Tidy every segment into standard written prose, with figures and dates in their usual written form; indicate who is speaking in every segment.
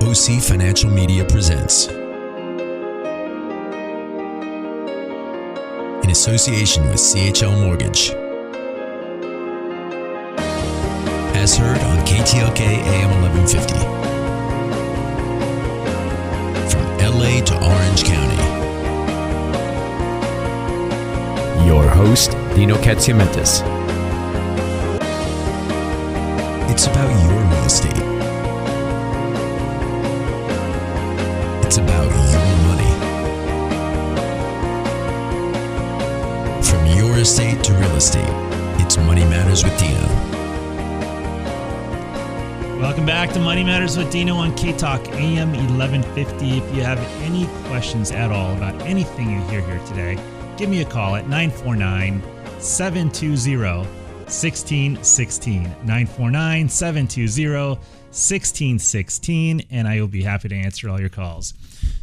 Speaker 1: OC Financial Media presents, in association with CHL Mortgage, as heard on KTLK AM1150, from LA to Orange County.
Speaker 2: Your host, Dino Katsiametis.
Speaker 1: It's about your real estate. It's about your money. From your estate to real estate, it's Money Matters with Dino.
Speaker 3: Welcome back to Money Matters with Dino on K-Talk AM 1150. If you have any questions at all about anything you hear here today, give me a call at 949-720-1616. 949-720-1616, and I will be happy to answer all your calls.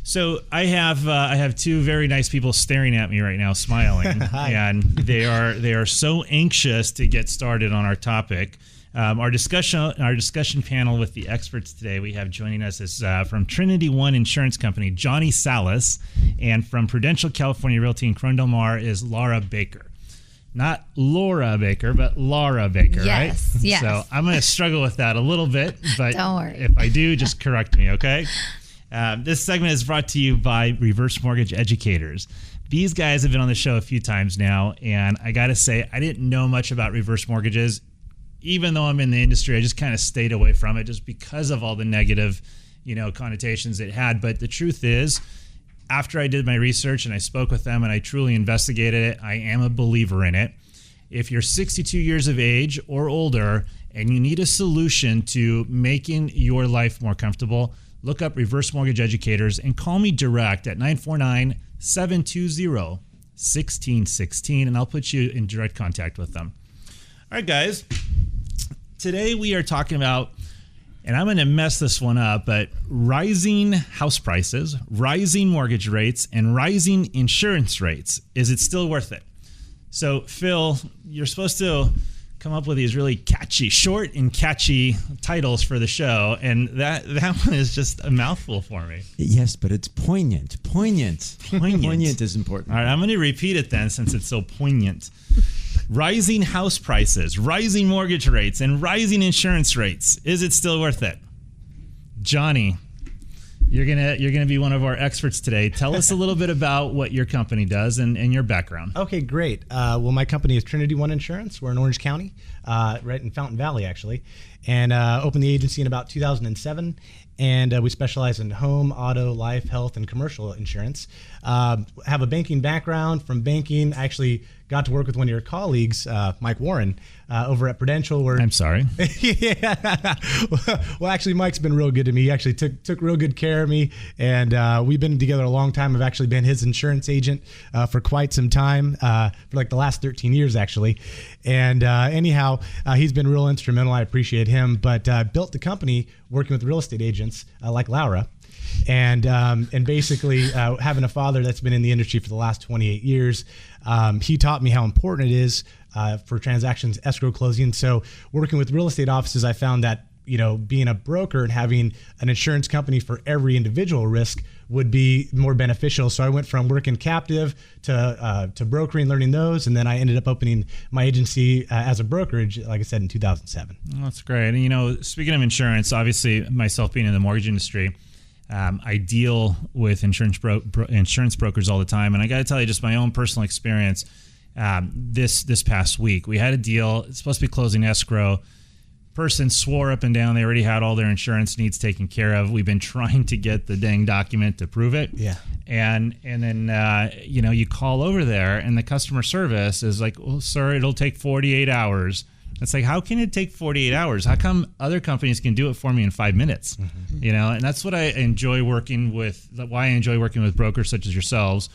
Speaker 3: So I have two very nice people staring at me right now, smiling, and they are so anxious to get started on our topic. Our discussion panel with the experts today, we have joining us is from Trinity Insurance Company, Johnny Salas, and from Prudential California Realty in Corona Del Mar is Lara Baker. Not Laura Baker, but Lara Baker, right?
Speaker 4: Yes.
Speaker 3: So I'm going to struggle with that a little bit, but
Speaker 4: Don't worry.
Speaker 3: If I do, just correct me, okay? This segment is brought to you by Reverse Mortgage Educators. These guys have been on the show a few times now, and I got to say, I didn't know much about reverse mortgages. Even though I'm in the industry, I just kind of stayed away from it just because of all the negative, connotations it had. But the truth is, after I did my research and I spoke with them and I truly investigated it, I am a believer in it. If you're 62 years of age or older and you need a solution to making your life more comfortable, look up Reverse Mortgage Educators and call me direct at 949-720-1616, and I'll put you in direct contact with them. All right, guys. Today we are talking about, and I'm going to mess this one up, but rising house prices, rising mortgage rates, and rising insurance rates. Is it still worth it? So, Phil, you're supposed to come up with these really catchy, short and catchy titles for the show, and that one is just a mouthful for me.
Speaker 5: Yes, but it's poignant. Poignant is important.
Speaker 3: All right, I'm going to repeat it then since it's so poignant. Rising house prices, rising mortgage rates, and rising insurance rates. Is it still worth it? Johnny, you're gonna be one of our experts today. Tell us a little bit about what your company does and your background.
Speaker 6: Okay, great. Well, my company is Trinity Insurance. We're in Orange County, right in Fountain Valley, actually, and opened the agency in about 2007. And we specialize in home, auto, life, health, and commercial insurance. Have a banking background. From banking, I actually got to work with one of your colleagues, Mike Warren, over at Prudential.
Speaker 3: I'm sorry.
Speaker 6: Yeah. Well, actually, Mike's been real good to me. He actually took real good care of me, and we've been together a long time. I've actually been his insurance agent for quite some time, for like the last 13 years, actually. And anyhow, he's been real instrumental. I appreciate him. But built the company working with real estate agents like Lara. And basically having a father that's been in the industry for the last 28 years, he taught me how important it is for transactions, escrow closing. So working with real estate offices, I found that, being a broker and having an insurance company for every individual risk would be more beneficial. So I went from working captive to brokering, learning those, and then I ended up opening my agency as a brokerage, like I said, in 2007.
Speaker 3: Well, that's great. And, speaking of insurance, obviously myself being in the mortgage industry, I deal with insurance brokers all the time. And I got to tell you, just my own personal experience, this past week, we had a deal. It's supposed to be closing escrow. Person swore up and down they already had all their insurance needs taken care of. We've been trying to get the dang document to prove it.
Speaker 6: Yeah.
Speaker 3: And then, you call over there and the customer service is like, well, sir, it'll take 48 hours. It's like, how can it take 48 hours? How come other companies can do it for me in 5 minutes? Mm-hmm. And that's what I enjoy working with, why I enjoy working with brokers such as yourselves,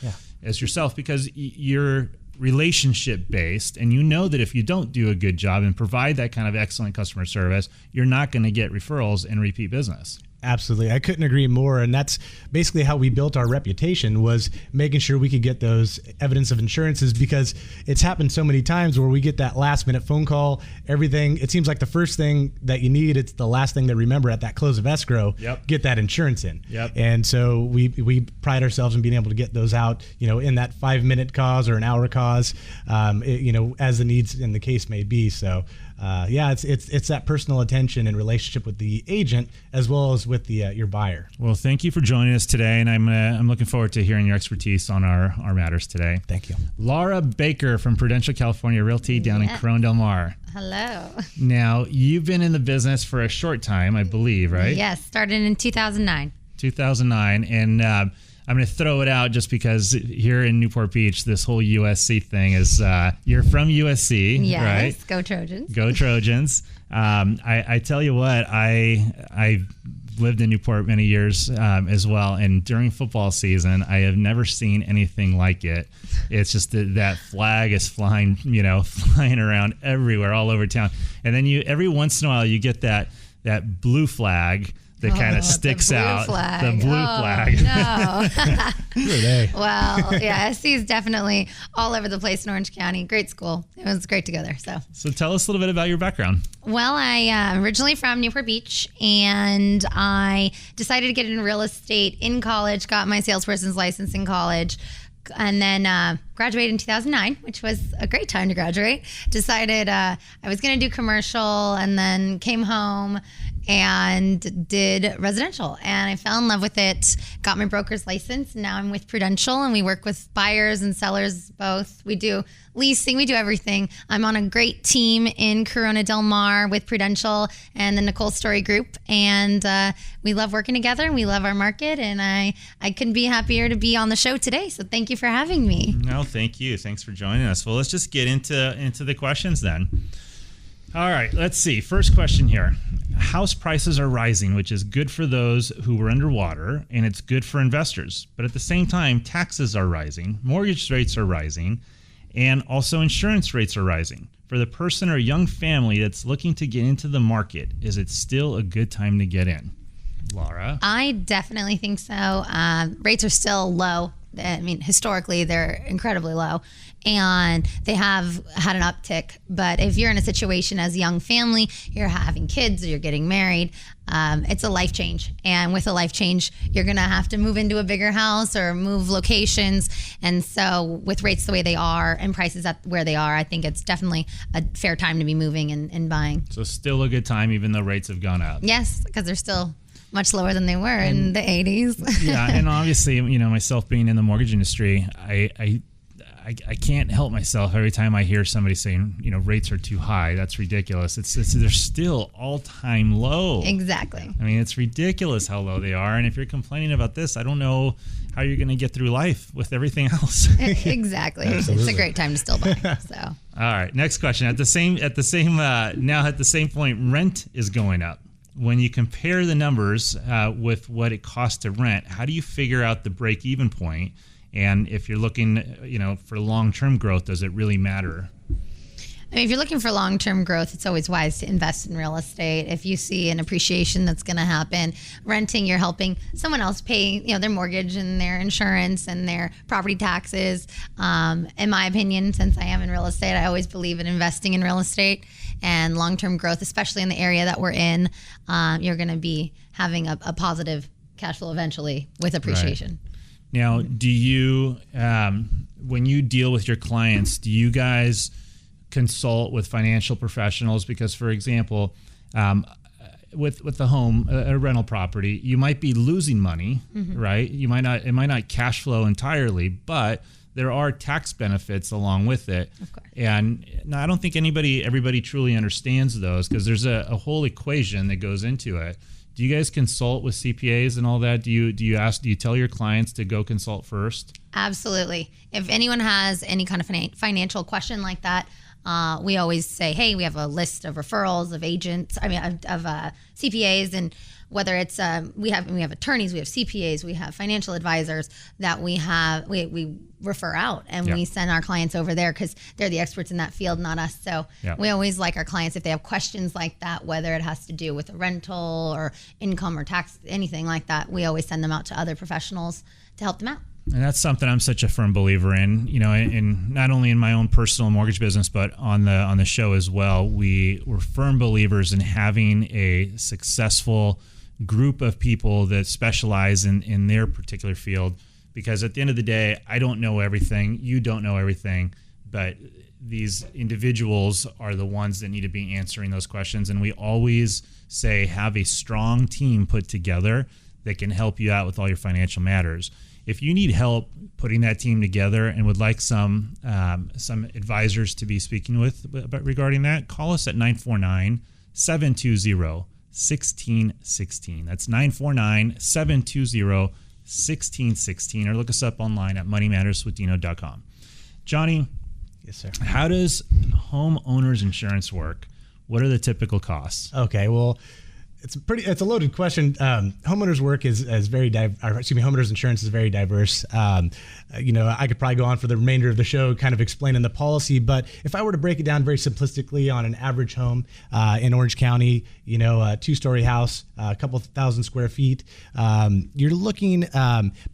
Speaker 3: because you're relationship based, and that if you don't do a good job and provide that kind of excellent customer service, you're not going to get referrals and repeat business.
Speaker 6: Absolutely. I couldn't agree more. And that's basically how we built our reputation, was making sure we could get those evidence of insurances, because it's happened so many times where we get that last minute phone call, everything. It seems like the first thing that you need, it's the last thing to remember at that close of escrow, get that insurance in. And so we pride ourselves in being able to get those out, in that 5-minute cause or an hour cause, as the needs in the case may be. So it's that personal attention and relationship with the agent as well as with the your buyer.
Speaker 3: Well, thank you for joining us today, and I'm looking forward to hearing your expertise on our matters today.
Speaker 6: Thank you.
Speaker 3: Lara Baker from Prudential California Realty down in Corona Del Mar.
Speaker 4: Hello.
Speaker 3: Now, you've been in the business for a short time, I believe, right?
Speaker 4: Yes, started in 2009. 2009,
Speaker 3: and I'm going to throw it out just because here in Newport Beach, this whole USC thing is, you're from USC,
Speaker 4: yes,
Speaker 3: right?
Speaker 4: Go Trojans.
Speaker 3: Go Trojans. I tell you what, I lived in Newport many years as well, and during football season, I have never seen anything like it. It's just that flag is flying around everywhere, all over town. And then every once in a while, you get that blue flag that kind of sticks out. The blue flag.
Speaker 4: No.
Speaker 6: Who are they?
Speaker 4: Well, yeah, SC is definitely all over the place in Orange County. Great school. It was great to go there.
Speaker 3: So tell us a little bit about your background.
Speaker 4: Well, I am originally from Newport Beach, and I decided to get into real estate in college, got my salesperson's license in college, and then graduated in 2009, which was a great time to graduate. Decided I was going to do commercial, and then came home and did residential, and I fell in love with it. Got my broker's license. Now I'm with Prudential, and we work with buyers and sellers both. We do leasing, we do everything. I'm on a great team in Corona Del Mar with Prudential and the Nicole Story Group, and we love working together, and we love our market, and I couldn't be happier to be on the show today. So thank you for having me.
Speaker 3: No, thank you. Thanks for joining us. Well, let's just get into the questions then. All right, let's see. First question here. House prices are rising, which is good for those who were underwater, and it's good for investors. But at the same time, taxes are rising, mortgage rates are rising, and also insurance rates are rising. For the person or young family that's looking to get into the market, is it still a good time to get in? Lara?
Speaker 4: I definitely think so. Rates are still low. I mean, historically, they're incredibly low, and they have had an uptick. But if you're in a situation as a young family, you're having kids or you're getting married, it's a life change. And with a life change, you're going to have to move into a bigger house or move locations. And so with rates the way they are and prices at where they are, I think it's definitely a fair time to be moving and buying.
Speaker 3: So still a good time, even though rates have gone up?
Speaker 4: Yes, because they're still much lower than they were in the 80s.
Speaker 3: Yeah, and obviously, myself being in the mortgage industry, I can't help myself every time I hear somebody saying, rates are too high. That's ridiculous. They're still all-time low.
Speaker 4: Exactly.
Speaker 3: I mean, it's ridiculous how low they are. And if you're complaining about this, I don't know how you're going to get through life with everything else.
Speaker 4: Exactly. It's a great time to still buy. So.
Speaker 3: All right, next question. At the same point, rent is going up. When you compare the numbers with what it costs to rent, how do you figure out the break-even point? And if you're looking, for long-term growth, does it really matter?
Speaker 4: I mean, if you're looking for long-term growth, it's always wise to invest in real estate. If you see an appreciation that's going to happen, renting, you're helping someone else pay, their mortgage and their insurance and their property taxes. In my opinion, since I am in real estate, I always believe in investing in real estate and long-term growth, especially in the area that we're in. You're going to be having a positive cash flow eventually with appreciation.
Speaker 3: Right. Now, do you, when you deal with your clients, do you guys consult with financial professionals? Because, for example, with the home, a rental property, you might be losing money, right? It might not cash flow entirely, but there are tax benefits along with it.
Speaker 4: Of course.
Speaker 3: And I don't think everybody truly understands those, because there's a whole equation that goes into it. Do you guys consult with CPAs and all that? Do you tell your clients to go consult first?
Speaker 4: Absolutely. If anyone has any kind of financial question like that, we always say, hey, we have a list of referrals of agents, of CPAs, and whether it's we have attorneys, we have CPAs, we have financial advisors that we refer out, and we send our clients over there because they're the experts in that field, not us. So we always like our clients, if they have questions like that, whether it has to do with a rental or income or tax, anything like that, we always send them out to other professionals to help them out.
Speaker 3: And that's something I'm such a firm believer in, in not only in my own personal mortgage business, but on the show as well. We're firm believers in having a successful group of people that specialize in their particular field, because at the end of the day, I don't know everything. You don't know everything, but these individuals are the ones that need to be answering those questions. And we always say, have a strong team put together that can help you out with all your financial matters. If you need help putting that team together and would like some advisors to be speaking with regarding that, call us at 949-720-1616. That's 949-720-1616, or look us up online at moneymatterswithdino.com. Johnny,
Speaker 6: yes, sir.
Speaker 3: How does homeowners insurance work? What are the typical costs?
Speaker 6: Okay, well, it's a loaded question. Homeowners insurance is very diverse. I could probably go on for the remainder of the show kind of explaining the policy, but if I were to break it down very simplistically on an average home in Orange County, a 2-story house, a couple thousand square feet, you're looking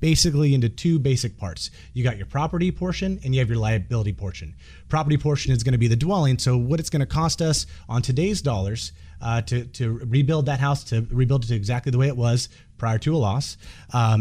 Speaker 6: basically into 2 basic parts. You got your property portion and you have your liability portion. Property portion is going to be the dwelling, so what it's going to cost us on today's dollars to rebuild that house, to rebuild it to exactly the way it was prior to a loss.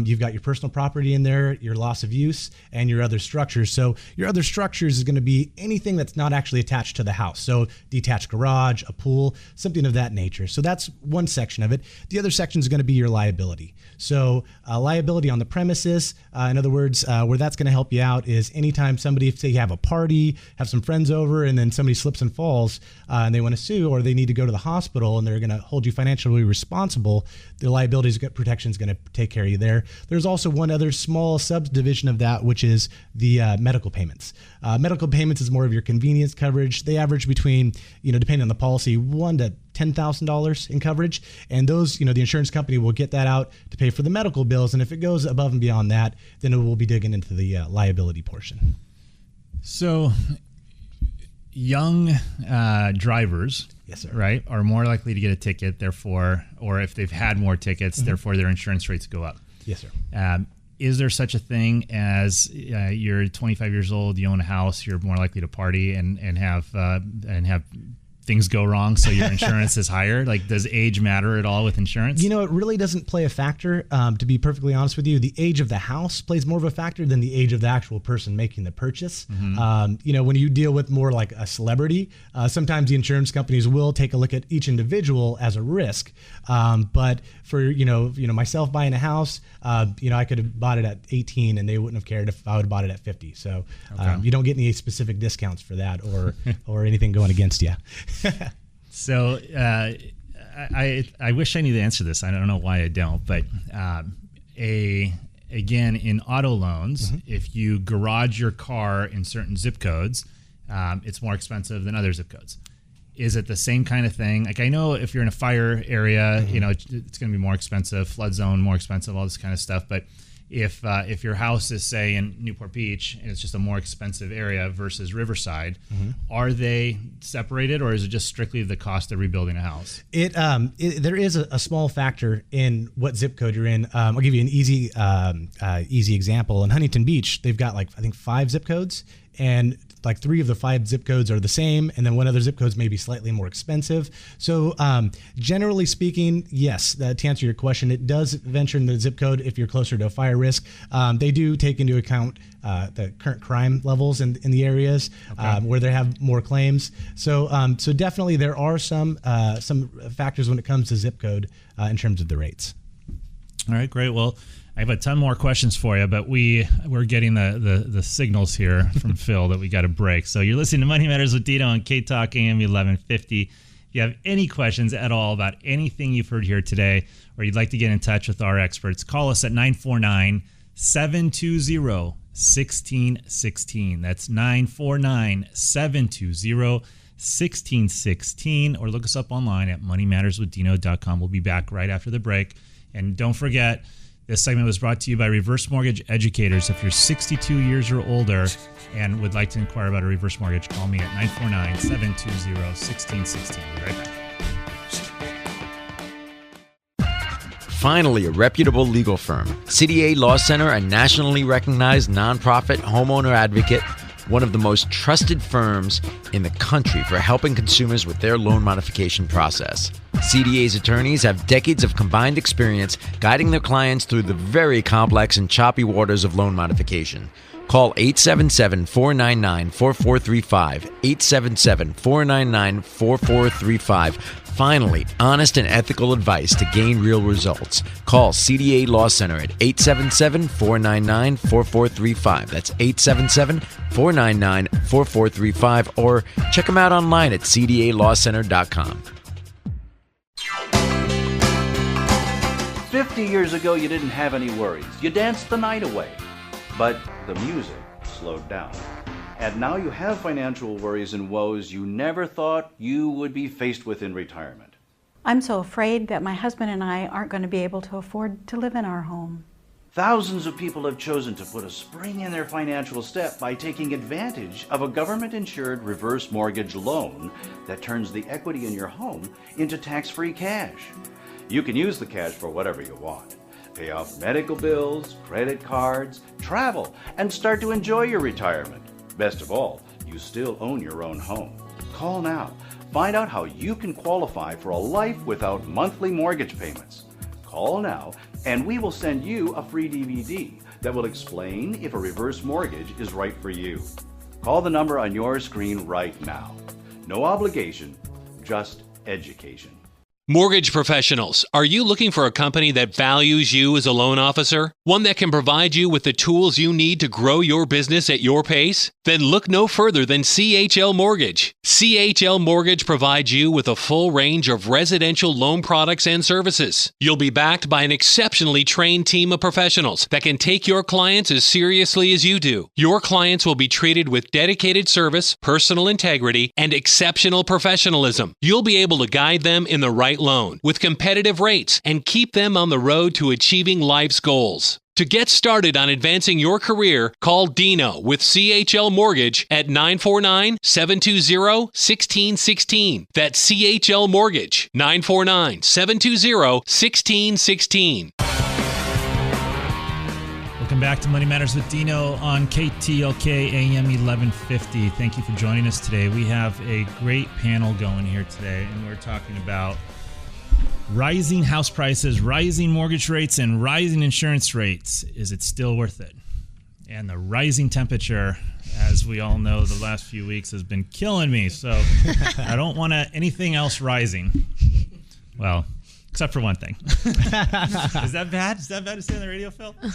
Speaker 6: You've got your personal property in there, your loss of use, and your other structures. So your other structures is going to be anything that's not actually attached to the house. So detached garage, a pool, something of that nature. So that's one section of it. The other section is going to be your liability. So liability on the premises, in other words, where that's going to help you out is anytime somebody, say you have a party, have some friends over, and then somebody slips and falls and they want to sue, or they need to go to the hospital and they're going to hold you financially responsible, the liability protection is going to take care of you there. There's also one other small subdivision of that, which is the medical payments. Medical payments is more of your convenience coverage. They average between, depending on the policy, $1,000 to $10,000 in coverage. And those, the insurance company will get that out to pay for the medical bills. And if it goes above and beyond that, then it will be digging into the liability portion.
Speaker 3: So young drivers,
Speaker 6: yes, sir,
Speaker 3: right, are more likely to get a ticket, therefore, or if they've had more tickets, therefore their insurance rates go up.
Speaker 6: Yes, sir.
Speaker 3: Is there such a thing as you're 25 years old, you own a house, you're more likely to party and have things go wrong, so your insurance is higher? Like, does age matter at all with insurance?
Speaker 6: It really doesn't play a factor. To be perfectly honest with you, the age of the house plays more of a factor than the age of the actual person making the purchase. When you deal with more like a celebrity, sometimes the insurance companies will take a look at each individual as a risk. But for myself buying a house, I could have bought it at 18 and they wouldn't have cared if I would have bought it at 50. So you don't get any specific discounts for that or anything going against you.
Speaker 3: So I wish I knew the answer to this. I don't know why I don't, but again, in auto loans, if you garage your car in certain zip codes, it's more expensive than other zip codes. Is it the same kind of thing? Like, I know if you're in a fire area, it's going to be more expensive, flood zone more expensive, all this kind of stuff. But if your house is, say, in Newport Beach and it's just a more expensive area versus Riverside, are they separated, or is it just strictly the cost of rebuilding a house?
Speaker 6: There is a small factor in what zip code you're in. I'll give you an easy example. In Huntington Beach, they've got I think 5 zip codes, and 3 of the 5 zip codes are the same, and then one other zip codes may be slightly more expensive. So generally speaking, yes, to answer your question, it does venture in the zip code if you're closer to a fire risk. They do take into account the current crime levels in the areas where they have more claims. So definitely there are some factors when it comes to zip code in terms of the rates.
Speaker 3: All right, great. Well, I have a ton more questions for you, but we're getting the signals here from Phil that we got to break. So you're listening to Money Matters with Dino on K-Talk AM 1150. If you have any questions at all about anything you've heard here today, or you'd like to get in touch with our experts, call us at 949-720-1616. That's 949-720-1616. 877-499-1616, or look us up online at moneymatterswithdino.com. We'll be back right after the break. And don't forget, this segment was brought to you by Reverse Mortgage Educators. If you're 62 years or older and would like to inquire about a reverse mortgage, call me at 949-720-1616. Be right back.
Speaker 2: Finally, a reputable legal firm. CDA Law Center, a nationally recognized nonprofit homeowner advocate, one of the most trusted firms in the country for helping consumers with their loan modification process. CDA's attorneys have decades of combined experience guiding their clients through the very complex and choppy waters of loan modification. Call 877-499-4435, 877-499-4435. Finally, honest and ethical advice to gain real results. Call CDA Law Center at 877-499-4435. That's 877-499-4435, or check them out online at cdalawcenter.com.
Speaker 7: 50 years ago, you didn't have any worries. You danced the night away. But the music slowed down. And now you have financial worries and woes you never thought you would be faced with in retirement.
Speaker 8: I'm so afraid that my husband and I aren't going to be able to afford to live in our home.
Speaker 7: Thousands of people have chosen to put a spring in their financial step by taking advantage of a government-insured reverse mortgage loan that turns the equity in your home into tax-free cash. You can use the cash for whatever you want. Pay off medical bills, credit cards, travel, and start to enjoy your retirement. Best of all, you still own your own home. Call now. Find out how you can qualify for a life without monthly mortgage payments. Call now, and we will send you a free DVD that will explain if a reverse mortgage is right for you. Call the number on your screen right now. No obligation, just education.
Speaker 9: Mortgage professionals, are you looking for a company that values you as a loan officer? One that can provide you with the tools you need to grow your business at your pace? Then look no further than CHL Mortgage. CHL Mortgage provides you with a full range of residential loan products and services. You'll be backed by an exceptionally trained team of professionals that can take your clients as seriously as you do. Your clients will be treated with dedicated service, personal integrity, and exceptional professionalism. You'll be able to guide them in the right loan with competitive rates and keep them on the road to achieving life's goals. To get started on advancing your career, call Dino with CHL Mortgage at 949-720-1616. That's CHL Mortgage, 949-720-1616.
Speaker 3: Welcome back to Money Matters with Dino on KTLK AM1150. Thank you for joining us today. We have a great panel going here today, and we're talking about rising house prices, rising mortgage rates, and rising insurance rates. Is it still worth it? And the rising temperature, as we all know, the last few weeks has been killing me. So I don't want anything else rising. Well, except for one thing. Is that bad? Is that bad to say on the radio, Phil? All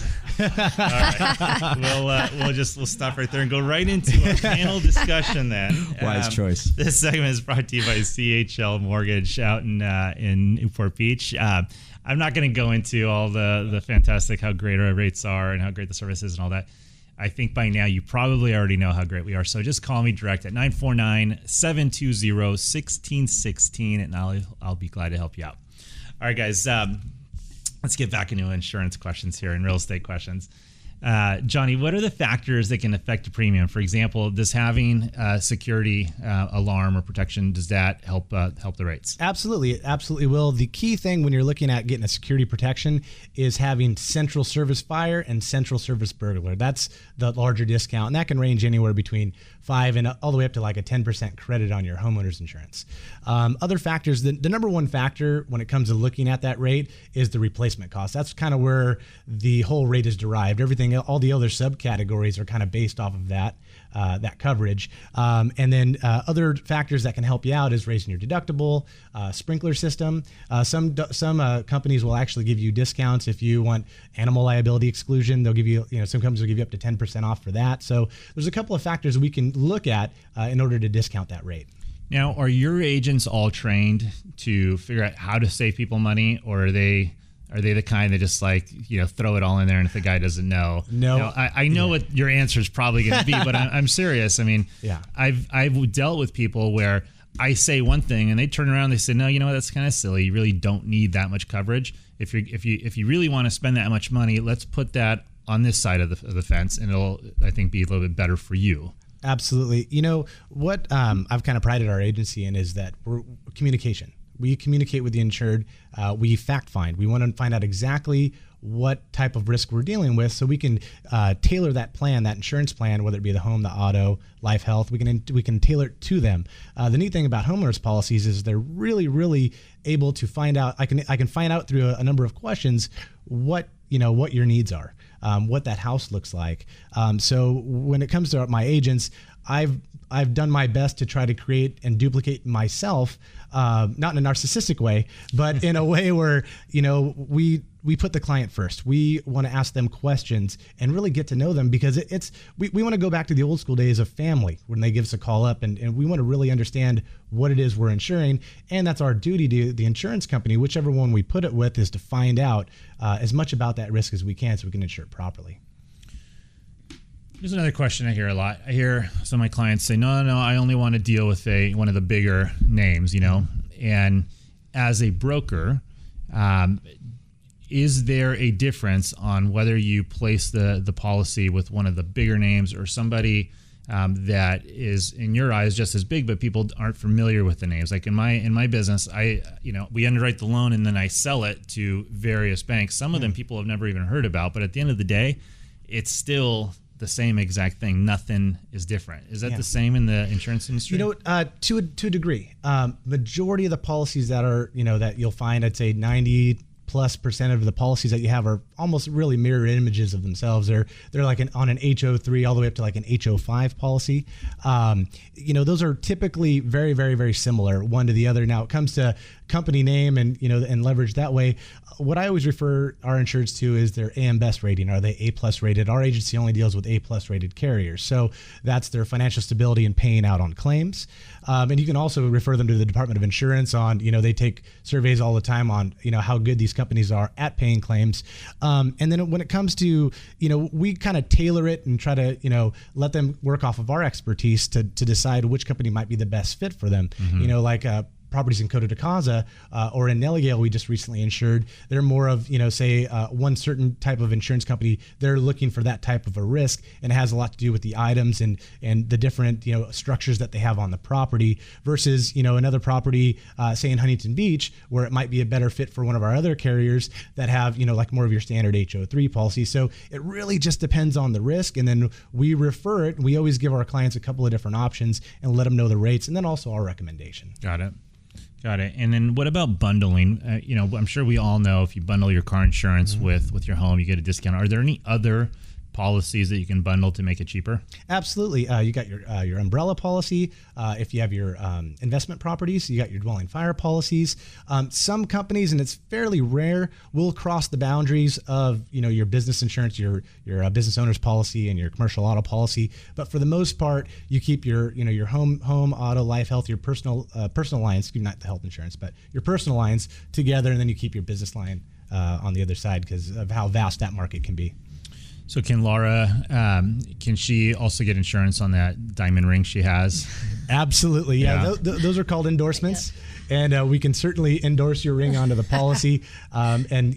Speaker 3: right. We'll stop right there and go right into our panel discussion then.
Speaker 5: Wise choice.
Speaker 3: This segment is brought to you by CHL Mortgage out in Newport Beach. I'm not going to go into all the fantastic, how great our rates are and how great the service is and all that. I think by now you probably already know how great we are. So just call me direct at 949-720-1616, and I'll be glad to help you out. All right, guys, let's get back into insurance questions here and real estate questions. Johnny, what are the factors that can affect the premium? For example, does having security alarm or protection, does that help the rates?
Speaker 6: Absolutely. It absolutely will. The key thing when you're looking at getting a security protection is having central service fire and central service burglar. That's the larger discount, and that can range anywhere between 5 and all the way up to like a 10% credit on your homeowner's insurance. Other factors, the number one factor when it comes to looking at that rate is the replacement cost. That's kind of where the whole rate is derived. Everything, all the other subcategories are kind of based off of that coverage. And then other factors that can help you out is raising your deductible, sprinkler system. Some companies will actually give you discounts if you want animal liability exclusion. They'll give you, some companies will give you up to 10% off for that. So there's a couple of factors we can look at in order to discount that rate.
Speaker 3: Now, are your agents all trained to figure out how to save people money, or are they Are they the kind that just like, throw it all in there, and if the guy doesn't know?
Speaker 6: No.
Speaker 3: I know what your answer is probably going to be, but I'm serious. I mean,
Speaker 6: Yeah.
Speaker 3: I've dealt with people where I say one thing and they turn around and they say, no, you know what, that's kind of silly. You really don't need that much coverage. If you really want to spend that much money, let's put that on this side of the fence, and it'll, I think, be a little bit better for you.
Speaker 6: Absolutely. What I've kind of prided our agency in is that we're communication. We communicate with the insured. We fact find. We want to find out exactly what type of risk we're dealing with, so we can tailor that plan, that insurance plan, whether it be the home, the auto, life, health. We can tailor it to them. The neat thing about homeowners policies is they're really, really able to find out. I can find out through a number of questions what your needs are, what that house looks like. So when it comes to my agents, I've done my best to try to create and duplicate myself, not in a narcissistic way, but in a way where, we put the client first. We want to ask them questions and really get to know them, because we want to go back to the old school days of family when they give us a call up, and we want to really understand what it is we're insuring. And that's our duty to the insurance company, whichever one we put it with, is to find out as much about that risk as we can so we can insure it properly.
Speaker 3: Here's another question I hear a lot. I hear some of my clients say, no, I only want to deal with one of the bigger names, And as a broker, is there a difference on whether you place the policy with one of the bigger names or somebody that is, in your eyes, just as big, but people aren't familiar with the names? Like in my business, we underwrite the loan and then I sell it to various banks. Some of them people have never even heard about, but at the end of the day, it's still the same exact thing. Nothing is different. Is that the same in the insurance industry?
Speaker 6: To a degree. Majority of the policies that are, that you'll find, I'd say 90+% of the policies that you have are almost really mirror images of themselves. They're like on an HO3 all the way up to like an HO5 policy. Those are typically very, very, very similar one to the other. Now it comes to company name and and leverage that way. What I always refer our insureds to is their AM Best rating. Are they A+ rated? Our agency only deals with A+ rated carriers. So that's their financial stability and paying out on claims. And you can also refer them to the Department of Insurance on, they take surveys all the time on, how good these companies are at paying claims. And then when it comes to, we kind of tailor it and try to, let them work off of our expertise to decide which company might be the best fit for them. Mm-hmm. Properties in Coto de Casa or in Nelligale we just recently insured, they're more of, one certain type of insurance company. They're looking for that type of a risk, and it has a lot to do with the items and the different, structures that they have on the property versus, another property, say in Huntington Beach, where it might be a better fit for one of our other carriers that have, like more of your standard HO3 policy. So it really just depends on the risk. And then we refer it. We always give our clients a couple of different options and let them know the rates, and then also our recommendation.
Speaker 3: Got it. And then what about bundling? I'm sure we all know if you bundle your car insurance with your home, you get a discount. Are there any other policies that you can bundle to make it cheaper?
Speaker 6: Absolutely. You got your umbrella policy. If you have your investment properties, you got your dwelling fire policies. Some companies, and it's fairly rare, will cross the boundaries of your business insurance, your business owner's policy, and your commercial auto policy. But for the most part, you keep your your home, auto, life, health, your personal lines, not the health insurance, but your personal lines together, and then you keep your business line on the other side because of how vast that market can be.
Speaker 3: So can Lara, can she also get insurance on that diamond ring she has?
Speaker 6: Absolutely. Yeah. Those are called endorsements. And we can certainly endorse your ring onto the policy. And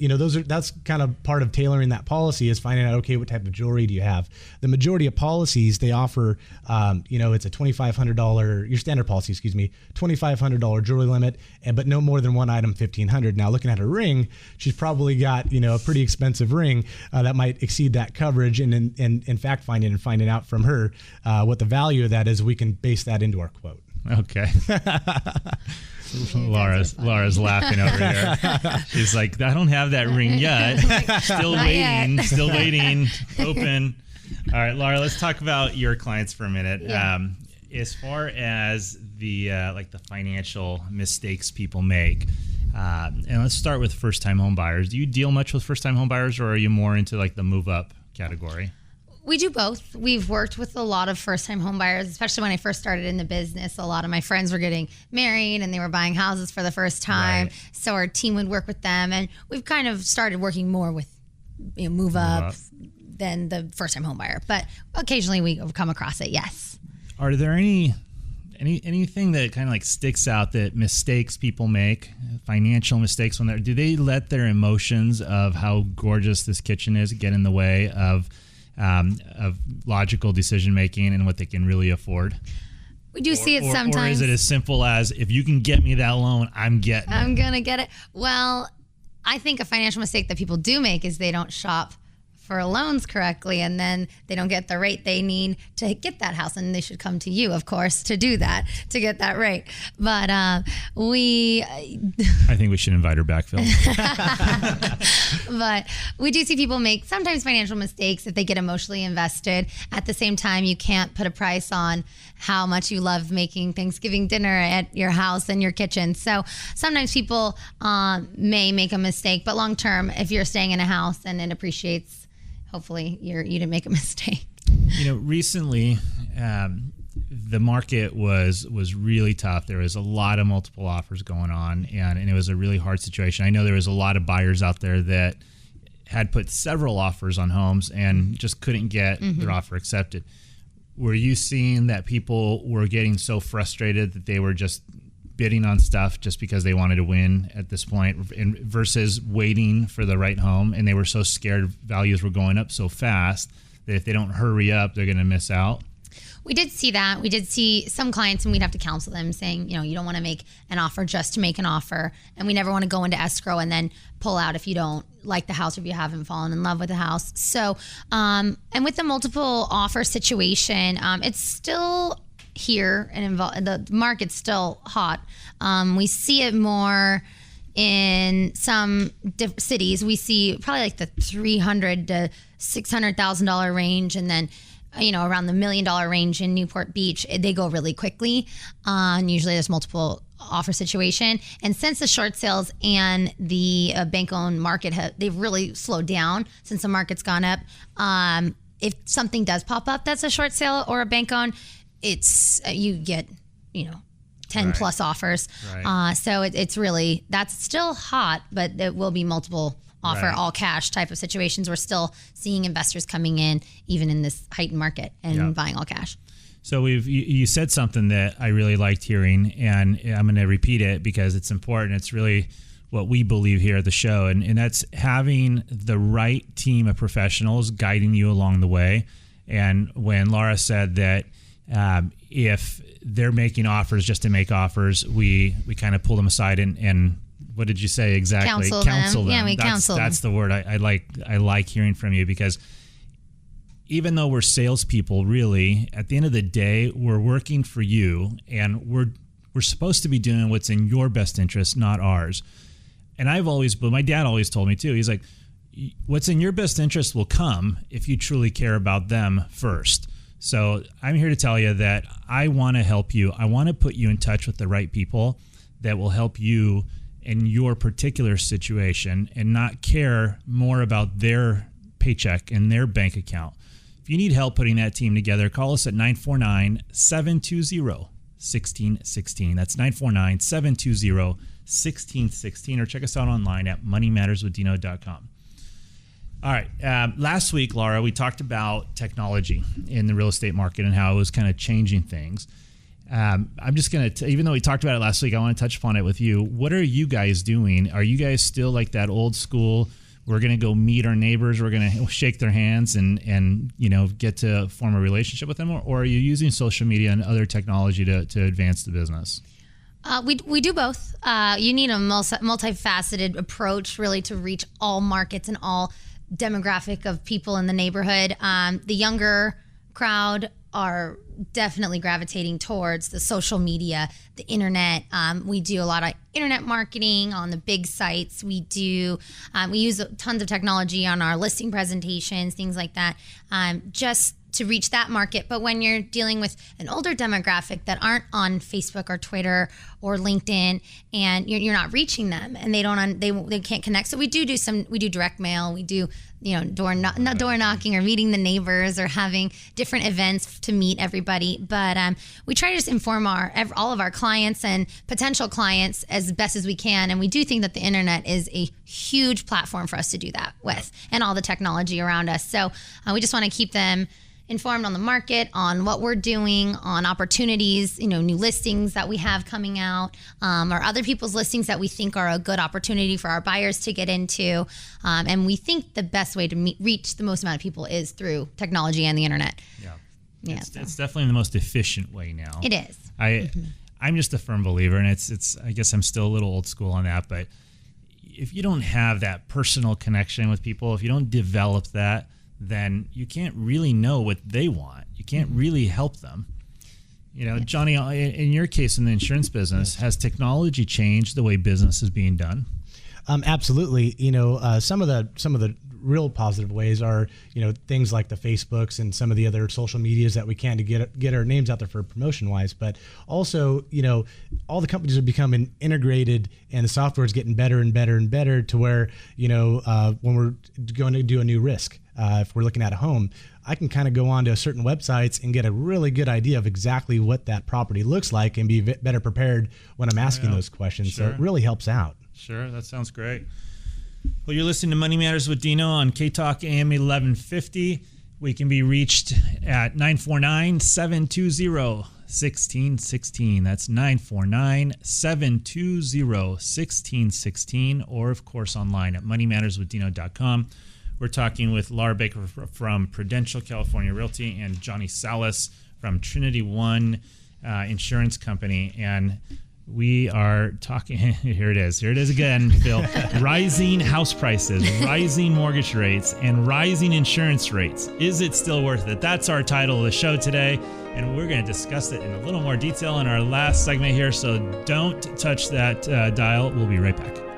Speaker 6: that's kind of part of tailoring that policy is finding out, okay, what type of jewelry do you have? The majority of policies they offer, it's a $2,500, your standard policy, $2,500 jewelry limit, but no more than one item, $1,500. Now looking at her ring, she's probably got, a pretty expensive ring that might exceed that coverage. And in fact, finding out from her what the value of that is, we can base that into our quote.
Speaker 3: Okay. Lara's laughing over here. She's like, I don't have that ring yet. Still waiting. Open. All right, Lara, let's talk about your clients for a minute. Yeah. As far as the financial mistakes people make, and let's start with first-time home buyers. Do you deal much with first-time home buyers, or are you more into the move-up category?
Speaker 4: We do both. We've worked with a lot of first-time home buyers, especially when I first started in the business. A lot of my friends were getting married and they were buying houses for the first time. Right. So our team would work with them, and we've kind of started working more with move up than the first-time home buyer. But occasionally we come across it, yes.
Speaker 3: Are there anything that kind of like sticks out that mistakes people make, financial mistakes do they let their emotions of how gorgeous this kitchen is get in the way of logical decision making and what they can really afford?
Speaker 4: We do see it sometimes.
Speaker 3: Or is it as simple as, if you can get me that loan, I'm
Speaker 4: gonna get it. Well, I think a financial mistake that people do make is they don't shop for loans correctly, and then they don't get the rate they need to get that house, and they should come to you, of course, to do that, to get that rate. But I
Speaker 3: think we should invite her back, Phil.
Speaker 4: But we do see people make sometimes financial mistakes if they get emotionally invested. At the same time, you can't put a price on how much you love making Thanksgiving dinner at your house and your kitchen. So sometimes people may make a mistake, but long term, if you're staying in a house and it appreciates, hopefully you didn't make a mistake.
Speaker 3: Recently, the market was really tough. There was a lot of multiple offers going on, and it was a really hard situation. I know there was a lot of buyers out there that had put several offers on homes and just couldn't get their offer accepted. Were you seeing that people were getting so frustrated that they were just bidding on stuff just because they wanted to win at this point, versus waiting for the right home, and they were so scared values were going up so fast that if they don't hurry up, they're going to miss out?
Speaker 4: We did see that. We did see some clients, and we'd have to counsel them saying, you don't want to make an offer just to make an offer. And we never want to go into escrow and then pull out if you don't like the house or if you haven't fallen in love with the house. So, and with the multiple offer situation, it's still here and the market's still hot. We see it more in some cities. We see probably like the $300,000 to $600,000 range, and then around the $1 million range in Newport Beach. They go really quickly, and usually there's multiple offer situation. And since the short sales and the bank-owned market they've really slowed down since the market's gone up. If something does pop up that's a short sale or a bank-owned, it's you get 10 plus offers. Right. So it's really, that's still hot, but there will be multiple offer all cash type of situations. We're still seeing investors coming in even in this heightened market and buying all cash.
Speaker 3: So you said something that I really liked hearing, and I'm going to repeat it because it's important. It's really what we believe here at the show, and that's having the right team of professionals guiding you along the way. And when Lara said that if they're making offers just to make offers, we kind of pull them aside and what did you say exactly?
Speaker 4: Counsel them. Yeah, we counsel them.
Speaker 3: That's the word I like hearing from you, because even though we're salespeople, really, at the end of the day, we're working for you, and we're supposed to be doing what's in your best interest, not ours. And my dad always told me too. He's like, what's in your best interest will come if you truly care about them first. So I'm here to tell you that I want to help you. I want to put you in touch with the right people that will help you in your particular situation and not care more about their paycheck and their bank account. If you need help putting that team together, call us at 949-720-1616. That's 949-720-1616, or check us out online at moneymatterswithdino.com. All right. Last week, Lara, we talked about technology in the real estate market and how it was kind of changing things. I'm just going to, even though we talked about it last week, I want to touch upon it with you. What are you guys doing? Are you guys still like that old school, we're going to go meet our neighbors, we're going to shake their hands and get to form a relationship with them? Or are you using social media and other technology to advance the business?
Speaker 4: We do both. You need a multifaceted approach really to reach all markets and all demographic of people in the neighborhood. The younger crowd are definitely gravitating towards the social media, the internet. We do a lot of internet marketing on the big sites. We use tons of technology on our listing presentations, things like that, just to reach that market. But when you're dealing with an older demographic that aren't on Facebook or Twitter or LinkedIn, and you're not reaching them, and they can't connect. So we do direct mail. We do door knocking or meeting the neighbors or having different events to meet everybody. But we try to just inform all of our clients and potential clients as best as we can. And we do think that the internet is a huge platform for us to do that with, and all the technology around us. So we just want to keep them informed on the market, on what we're doing, on opportunities, new listings that we have coming out, or other people's listings that we think are a good opportunity for our buyers to get into. And we think the best way to reach the most amount of people is through technology and the internet.
Speaker 3: Yeah, it's definitely the most efficient way now.
Speaker 4: It is.
Speaker 3: I'm just a firm believer, and it's I guess I'm still a little old school on that, but if you don't have that personal connection with people, if you don't develop that, then you can't really know what they want. You can't really help them. Johnny, in your case in the insurance business, has technology changed the way business is being done?
Speaker 6: Absolutely. Some of the real positive ways are, things like the Facebooks and some of the other social medias that we can to get our names out there for promotion wise. But also, all the companies are becoming integrated, and the software is getting better and better and better to where, when we're going to do a new risk, if we're looking at a home, I can kind of go on to certain websites and get a really good idea of exactly what that property looks like and be better prepared when I'm asking those questions.
Speaker 3: Sure.
Speaker 6: So it really helps out.
Speaker 3: Sure, that sounds great. Well, you're listening to Money Matters with Dino on KTalk AM1150. We can be reached at 949-720-1616. That's 949-720-1616, or of course online at moneymatterswithdino.com. We're talking with Lara Baker from Prudential California Realty and Johnny Salas from Trinity One Insurance Company. And we are talking, here it is again, Phil, rising house prices, rising mortgage rates, and rising insurance rates. Is it still worth it? That's our title of the show today, and we're going to discuss it in a little more detail in our last segment here, so don't touch that dial. We'll be right back.